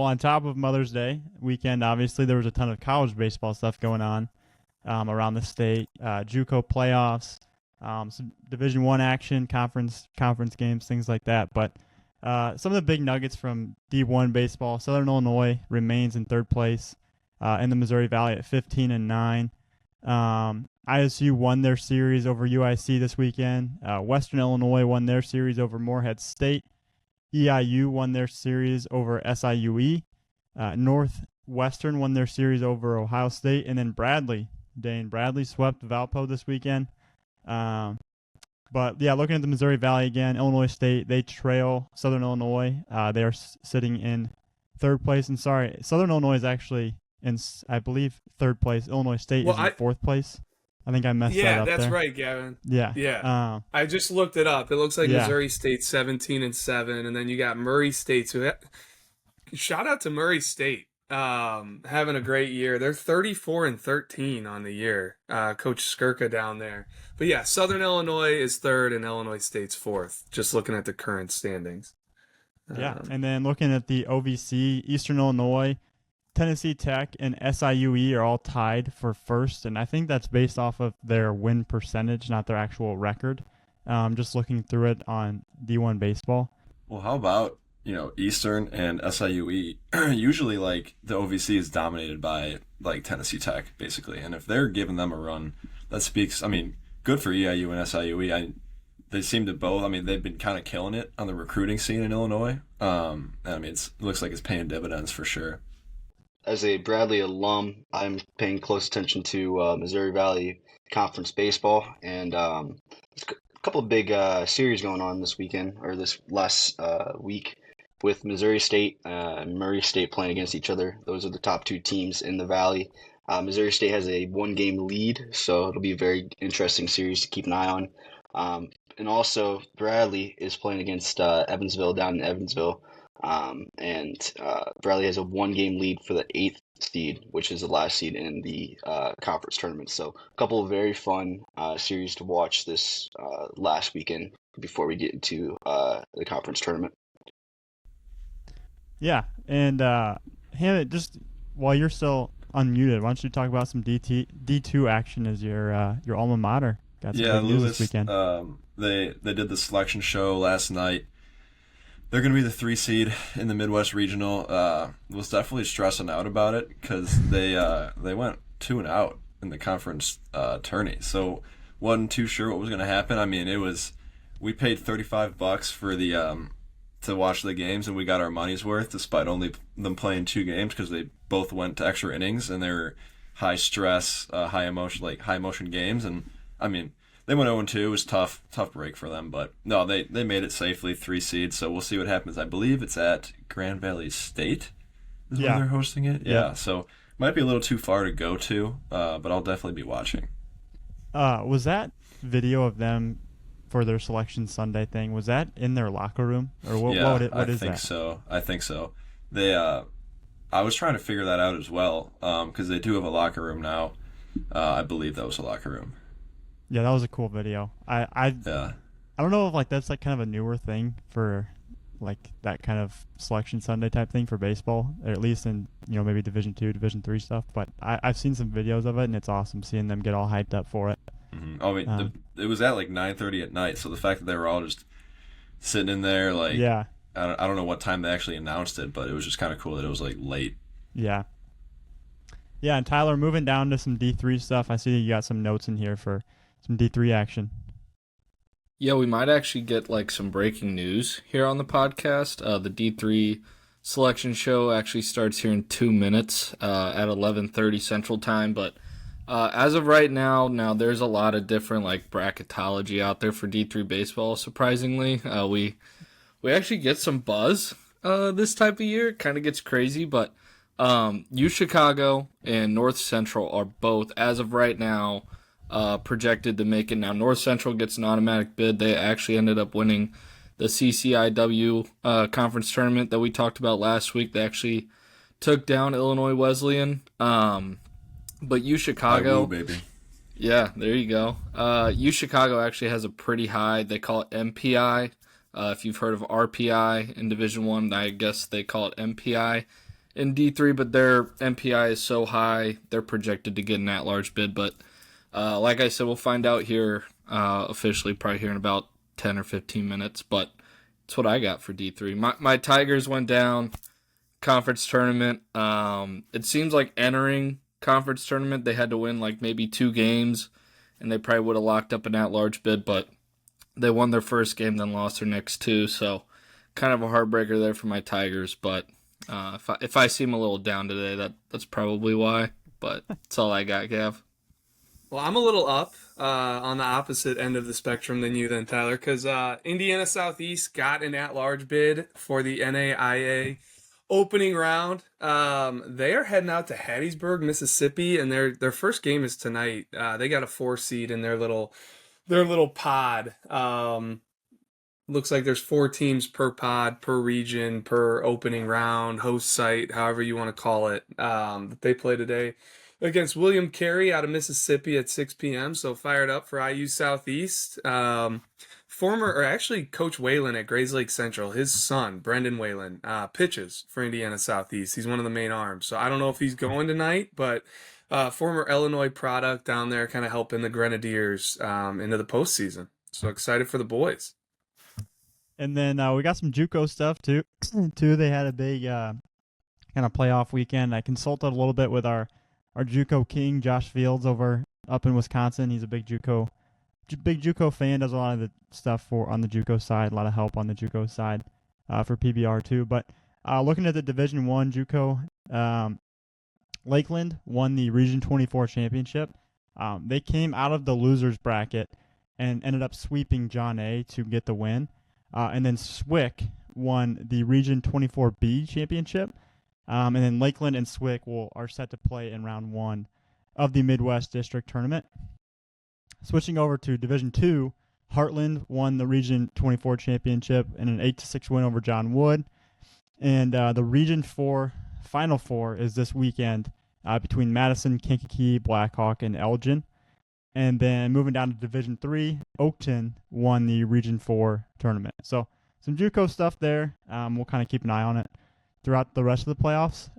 well, on top of Mother's Day weekend, obviously there was a ton of college baseball stuff going on around the state. JUCO playoffs, some Division I action, conference games, things like that. But some of the big nuggets from D1 baseball: Southern Illinois remains in third place in the Missouri Valley at 15-9. ISU won their series over UIC this weekend. Western Illinois won their series over Morehead State. EIU won their series over SIUE. Northwestern won their series over Ohio State. And then Bradley swept Valpo this weekend. But, yeah, looking at the Missouri Valley again, Illinois State, they trail Southern Illinois. They are sitting in third place. And, sorry, Southern Illinois is actually in, I believe, third place. Illinois State is in fourth place. I think I messed that up. Yeah, that's there. right, Gavin. Yeah. I just looked it up. It looks like Missouri State 17-7, and then you got Murray State. Shout out to Murray State, having a great year. They're 34-13 on the year. Coach Skirka down there. But yeah, Southern Illinois is third, and Illinois State's fourth. Just looking at the current standings. And then looking at the OVC, Eastern Illinois, Tennessee Tech, and SIUE are all tied for first, and I think that's based off of their win percentage, not their actual record. Just looking through it on D1 baseball. Well, how about, Eastern and SIUE? Usually, the OVC is dominated by, Tennessee Tech, basically, and if they're giving them a run, that speaks, good for EIU and SIUE. They seem to both, they've been kind of killing it on the recruiting scene in Illinois. It looks like it's paying dividends for sure. As a Bradley alum, I'm paying close attention to Missouri Valley Conference baseball, and there's a couple of big series going on this weekend, or this last week, with Missouri State and Murray State playing against each other. Those are the top two teams in the Valley. Missouri State has a one-game lead, so it'll be a very interesting series to keep an eye on. And also, Bradley is playing against Evansville down in Evansville. And Bradley has a one-game lead for the 8th seed, which is the last seed in the conference tournament. So a couple of very fun series to watch this last weekend before we get into the conference tournament. Yeah, and Hannah, just while you're still unmuted, why don't you talk about some D2 action as your alma mater got some good news this weekend? They did the selection show last night. They're going to be the 3 seed in the Midwest Regional. Was definitely stressing out about it because they went 2-0 in the conference tourney. So wasn't too sure what was going to happen. We paid $35 for the to watch the games, and we got our money's worth despite only them playing 2 games because they both went to extra innings and they were high stress, high emotion games. And they went 0-2. It was tough break for them, but no, they made it safely, 3 seed. So we'll see what happens. I believe it's at Grand Valley State is when they're hosting it. Yeah, so might be a little too far to go to, but I'll definitely be watching. Was that video of them for their Selection Sunday thing? Was that in their locker room, or what is that? I think so. They, I was trying to figure that out as well, because they do have a locker room now. I believe that was a locker room. Yeah, that was a cool video. I don't know if that's kind of a newer thing for that kind of Selection Sunday type thing for baseball, or at least in maybe Division II, Division III stuff. But I've seen some videos of it, and it's awesome seeing them get all hyped up for it. Mm-hmm. It was at 9:30 at night, so the fact that they were all just sitting in there, I don't know what time they actually announced it, but it was just kind of cool that it was late. Yeah. Yeah, and Tyler, moving down to some D3 stuff, I see you got some notes in here for some D3 action. Yeah, we might actually get some breaking news here on the podcast. The D3 selection show actually starts here in 2 minutes at 11:30 Central Time, but as of right now there's a lot of different bracketology out there for D3 baseball. Surprisingly, we actually get some buzz this type of year. It kind of gets crazy, but U Chicago and North Central are both, as of right now, projected to make it. Now, North Central gets an automatic bid. They actually ended up winning the CCIW conference tournament that we talked about last week. They actually took down Illinois Wesleyan. But U Chicago, baby. Yeah, there you go. U Chicago actually has a pretty high, they call it MPI. If you've heard of RPI in Division I guess they call it MPI. in D3, but their MPI is so high, they're projected to get an at-large bid. But like I said, we'll find out here officially probably here in about 10 or 15 minutes. But that's what I got for D3. My Tigers went down conference tournament. It seems like entering conference tournament, they had to win like maybe 2 games, and they probably would have locked up an at-large bid, but they won their first game, then lost their next 2, so kind of a heartbreaker there for my Tigers. But if I seem a little down today, that's probably why. But that's all I got, Gav. Well, I'm a little up on the opposite end of the spectrum than you then, Tyler, because Indiana Southeast got an at-large bid for the NAIA opening round. They are heading out to Hattiesburg, Mississippi, and their first game is tonight. They got a 4 seed in their little pod. Looks like there's 4 teams per pod, per region, per opening round, host site, however you want to call it, that they play today against William Carey out of Mississippi at 6 p.m. So fired up for IU Southeast. Coach Whalen at Grays Lake Central, his son, Brendan Whalen, pitches for Indiana Southeast. He's one of the main arms. So I don't know if he's going tonight, but former Illinois product down there kind of helping the Grenadiers into the postseason. So excited for the boys. And then we got some JUCO stuff too. They had a big kind of playoff weekend. I consulted a little bit with our JUCO king, Josh Fields, up in Wisconsin. He's a big JUCO fan. Does a lot of the stuff on the JUCO side. A lot of help on the JUCO side for PBR too. But looking at the Division I JUCO, Lakeland won the Region 24 championship. They came out of the losers bracket and ended up sweeping John A to get the win. And then SWIC won the Region 24B championship. And then Lakeland and SWIC are set to play in round 1 of the Midwest District Tournament. Switching over to Division II, Heartland won the Region 24 championship in an 8-6 win over John Wood. And the Region 4 Final Four is this weekend between Madison, Kankakee, Blackhawk, and Elgin. And then moving down to Division III, Oakton won the Region 4 tournament. So some JUCO stuff there. We'll kind of keep an eye on it throughout the rest of the playoffs.